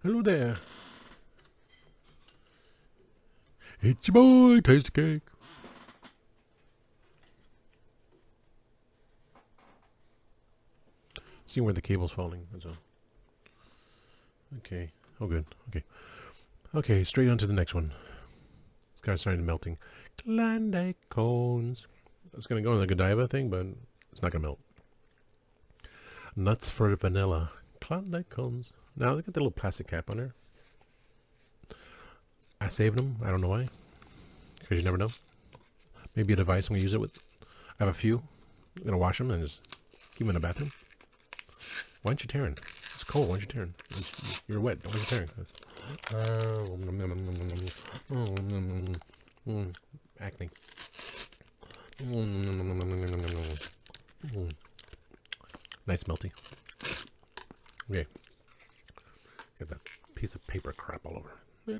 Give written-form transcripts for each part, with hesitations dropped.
Hello there. It's your boy, Tasty Cake. See where the cable's falling. That's all. Okay. Oh, good. Okay. Okay, straight on to the next one. This guy's starting to melting. Klondike cones. It's going to go in the Godiva thing, but it's not going to melt. Nuts for vanilla. Klondike cones. Now, look at the little plastic cap on there. I saved them. I don't know why. Because you never know. Maybe a device I'm going to use it with. I have a few. I'm going to wash them and just keep them in the bathroom. Why aren't you tearing? It's cold. Why aren't you tearing? You're wet. Why aren't you tearing? Acne. Nice melty. Okay. Get that piece of paper crap all over. Yeah.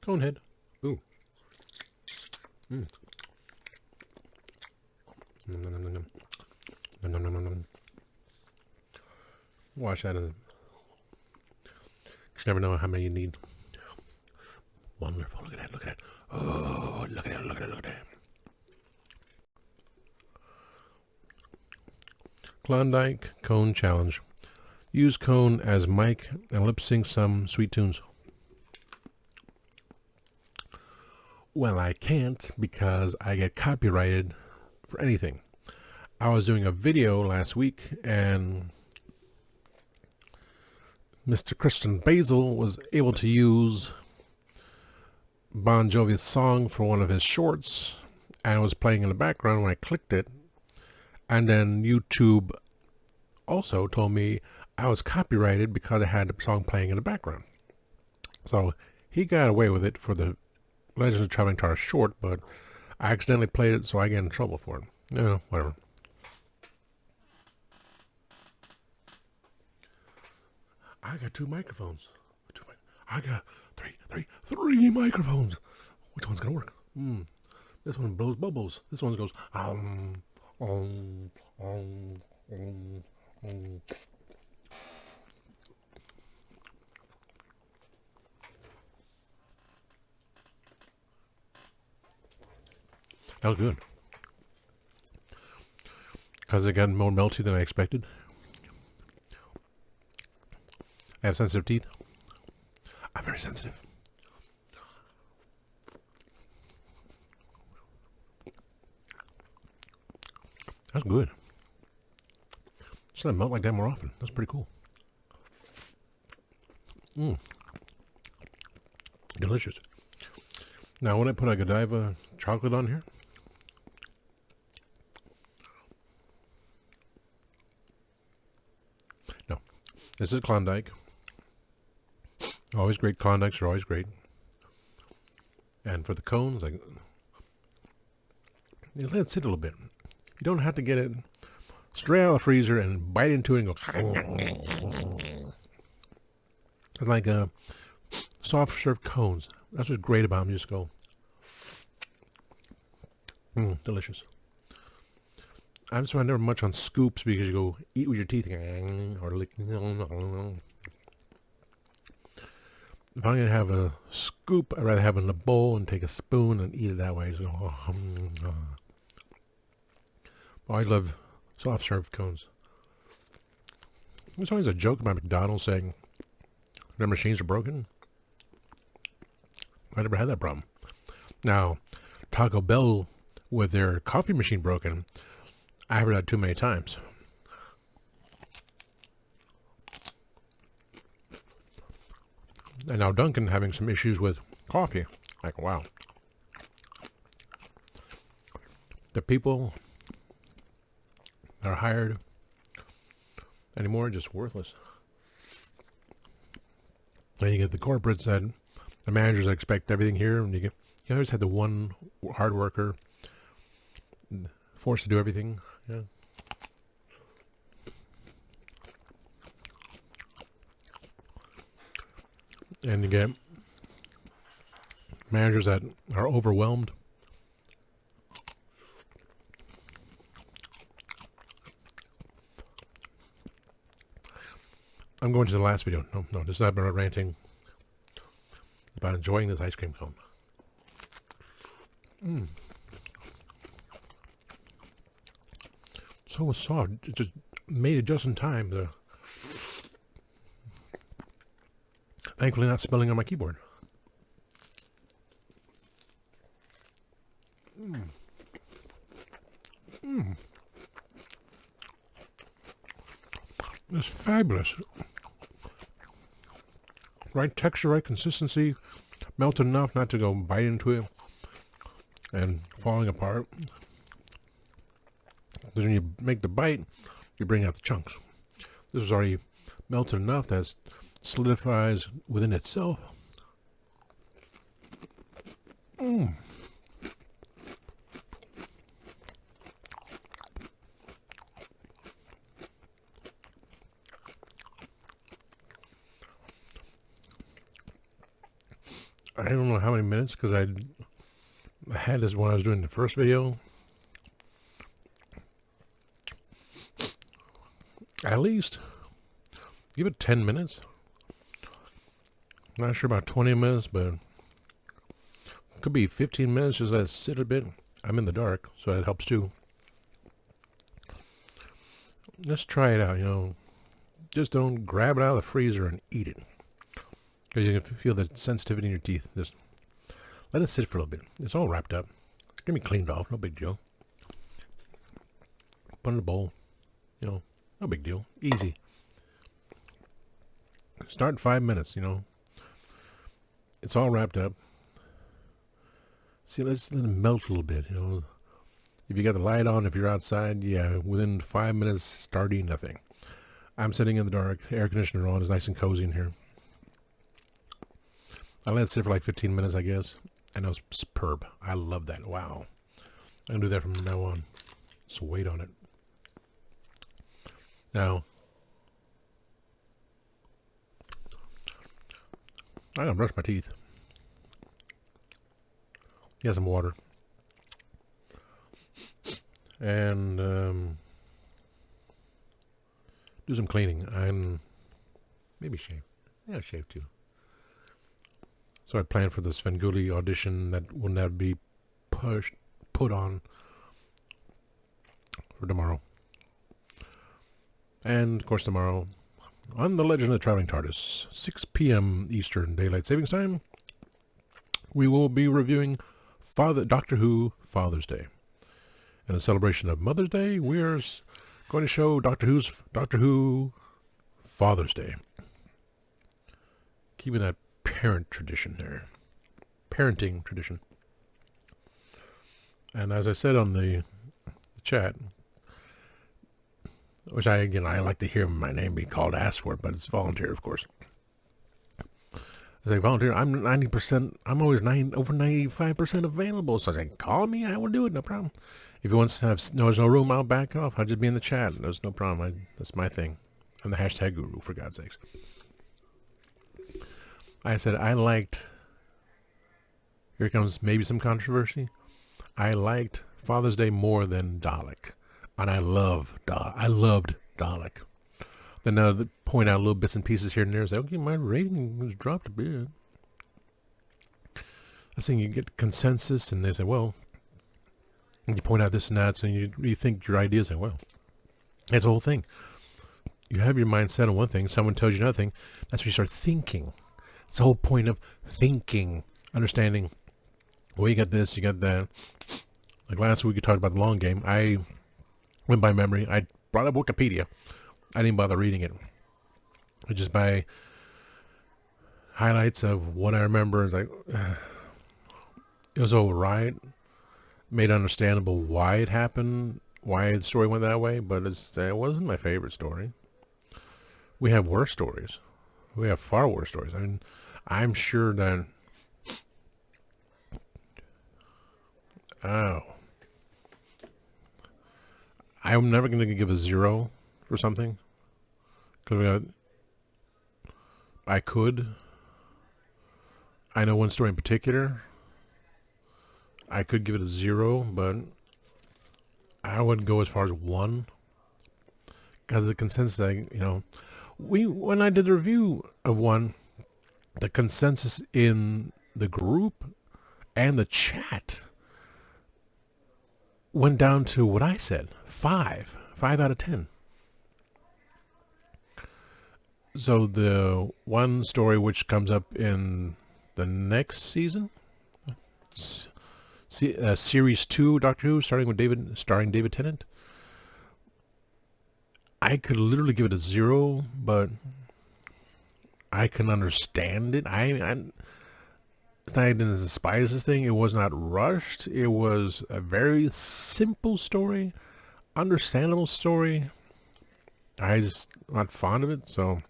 Cone head. Ooh. Mm. Wash that in. You never know how many you need. Wonderful. Look at that. Look at that. Oh, look at that. Look at that. Look at that. Klondike Cone Challenge. Use cone as mic and lip sync some sweet tunes. Well, I can't because I get copyrighted for anything. I was doing a video last week and Mr. Christian Basil was able to use Bon Jovi's song for one of his shorts, and it was playing in the background when I clicked it. And then YouTube also told me I was copyrighted because I had the song playing in the background. So he got away with it for the Legends of Traveling Tar short, but I accidentally played it, so I get in trouble for it. You know, whatever. I got two microphones. I got three microphones. Which one's gonna work? This one blows bubbles. This one goes That was good. Because it got more melty than I expected. I have sensitive teeth. I'm very sensitive. That's good. Just let it melt like that more often. That's pretty cool. Delicious. Now, when I put a Godiva chocolate on here, no, this is Klondike. Always great. Klondikes are always great. And for the cones, like, you let it sit a little bit. You don't have to get it straight out of the freezer and bite into it and go. It's like soft serve cones. That's what's great about them. You just go. Delicious. I'm just never much on scoops because you go eat with your teeth or lick. If I'm going to have a scoop, I'd rather have it in a bowl and take a spoon and eat it that way. So, I love soft serve cones. There's always a joke about McDonald's saying their machines are broken. I never had that problem. Now, Taco Bell with their coffee machine broken, I heard that too many times. And now Dunkin' having some issues with coffee. Like, wow. The people that are hired anymore are just worthless. And you get the corporates that the managers expect everything here, and you always had the one hard worker forced to do everything. Yeah. And you get managers that are overwhelmed. I'm going to the last video. No, this is not about ranting. About enjoying this ice cream cone. So soft. It just made it just in time. Thankfully not spilling on my keyboard. It's fabulous. Right texture, right consistency. Melted enough not to go bite into it and falling apart. Because when you make the bite, you bring out the chunks. This is already melted enough that it solidifies within itself. I don't know how many minutes, because I had this when I was doing the first video. At least give it 10 minutes. Not sure about 20 minutes, but could be 15 minutes. Just let it sit a bit. I'm in the dark, so that helps too. Let's try it out, you know. Just don't grab it out of the freezer and eat it. Because you can feel the sensitivity in your teeth. Just let it sit for a little bit. It's all wrapped up. It's going to be cleaned off. No big deal. Put in a bowl. You know, no big deal. Easy. Start in 5 minutes, you know. It's all wrapped up. See, let's let it melt a little bit, you know. If you got the light on, if you're outside, yeah, within 5 minutes, start eating nothing. I'm sitting in the dark, air conditioner on, it's nice and cozy in here. I let it sit for like 15 minutes, I guess. And it was superb. I love that. Wow. I'm going to do that from now on. Just wait on it. Now, I gotta brush my teeth. Get some water. And do some cleaning. And maybe shave. Yeah, shave too. So I planned for the Svengoolie audition that will now be put on for tomorrow. And, of course, tomorrow, on The Legend of the Traveling TARDIS, 6 p.m. Eastern Daylight Savings Time, we will be reviewing Doctor Who Father's Day. In a celebration of Mother's Day, we're going to show Doctor Who Father's Day. Keeping that parent tradition there. Parenting tradition. And as I said on the chat, which I like to hear my name be called, asked for it, but it's volunteer, of course. I say volunteer, I'm 90%, I'm always over 95% available, so I say, call me, I will do it, no problem. If you want to have, there's no room, I'll back off, I'll just be in the chat, there's no problem, that's my thing. I'm the hashtag guru, for God's sakes. I said, here comes maybe some controversy, I liked Father's Day more than Dalek. And I loved Dalek. Then they point out little bits and pieces here and there. And say, okay, my rating was dropped a bit. I think you get consensus, and they say, well, and you point out this and that, so you rethink your ideas. And well, that's the whole thing. You have your mind set on one thing. Someone tells you another thing. That's when you start thinking. It's the whole point of thinking, understanding. Well, you got this, you got that. Like last week, we talked about the long game. I went by memory. I brought up Wikipedia. I didn't bother reading it. Just by highlights of what I remember. It's like, it was all right. Made understandable why it happened, why the story went that way, but it wasn't my favorite story. We have worse stories. We have far worse stories. I mean, I'm sure that... Oh. I'm never going to give a 0 for something. Because I could. I know one story in particular. I could give it a 0, but I wouldn't go as far as 1. Because the consensus, When I did a review of one, the consensus in the group and the chat went down to what I said, 5 out of 10. So the one story which comes up in the next season, series 2 Doctor Who, starring David Tennant, I could literally give it a 0, but I can understand it. It's not even as despise this thing. It was not rushed. It was a very simple story, understandable story. I just not fond of it, so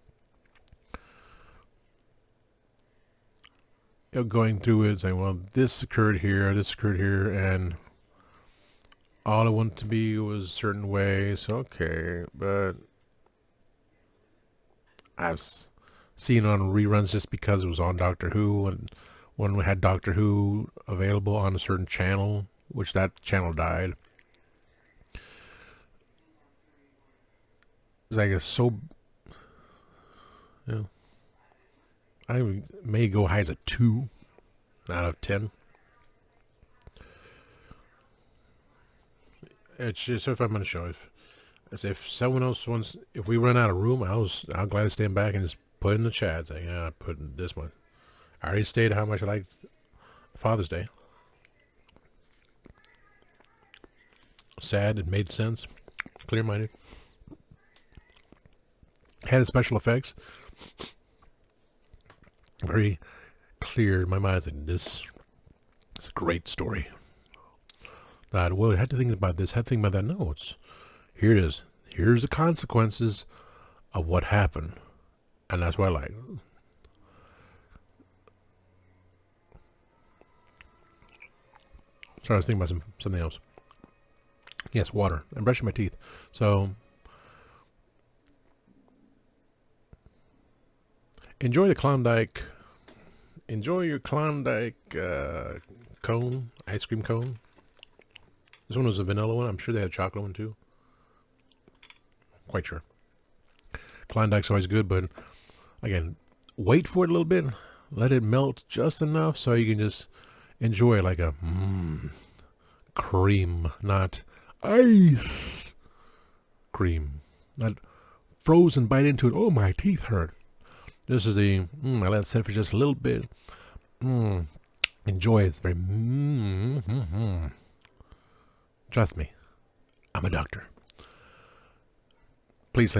going through it, saying, well, this occurred here, and all I wanted to be was a certain way, so okay, but I've seen it on reruns just because it was on Doctor Who, and when we had Doctor Who available on a certain channel, which that channel died. It's like it's so, I may go high as a 2 out of 10. It's just if I'm going to show, if someone else wants, if we run out of room, I'll gladly stand back and just put in the chat, saying, yeah, I put in this one. I already stated how much I liked Father's Day. Sad, it made sense, clear-minded. Had special effects. Very clear in my mind. Like, this is a great story. Well, I had to think about this, had to think about that. No, here it is. Here's the consequences of what happened. And that's what I like. Sorry, I was thinking about something else. Yes, water. I'm brushing my teeth. So, enjoy the Klondike. Enjoy your Klondike cone, ice cream cone. This one was a vanilla one. I'm sure they had a chocolate one too. Quite sure. Klondike's always good, but again, wait for it a little bit. Let it melt just enough so you can just enjoy it like a cream, not ice cream. Not frozen, bite into it. Oh, my teeth hurt. This is the, I let it sit for just a little bit. Enjoy it. It's very, Trust me, I'm a doctor. Please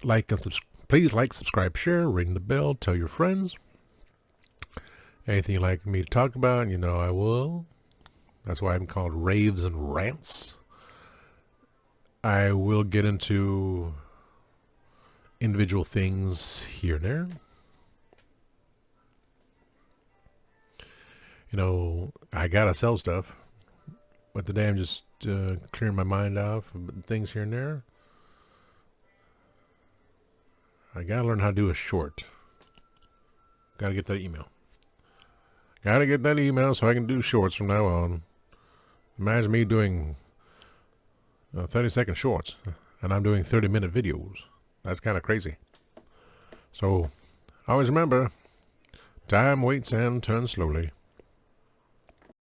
like and subscribe. Please like, subscribe, share, ring the bell, tell your friends. Anything you'd like me to talk about, you know I will. That's why I'm called Raves and Rants. I will get into individual things here and there. You know, I gotta sell stuff, but today I'm just clearing my mind out of things here and there. I gotta learn how to do a short. Gotta get that email. Gotta get that email so I can do shorts from now on. Imagine me doing 30-second shorts, and I'm doing 30-minute videos. That's kind of crazy. So, always remember, time waits and turns slowly.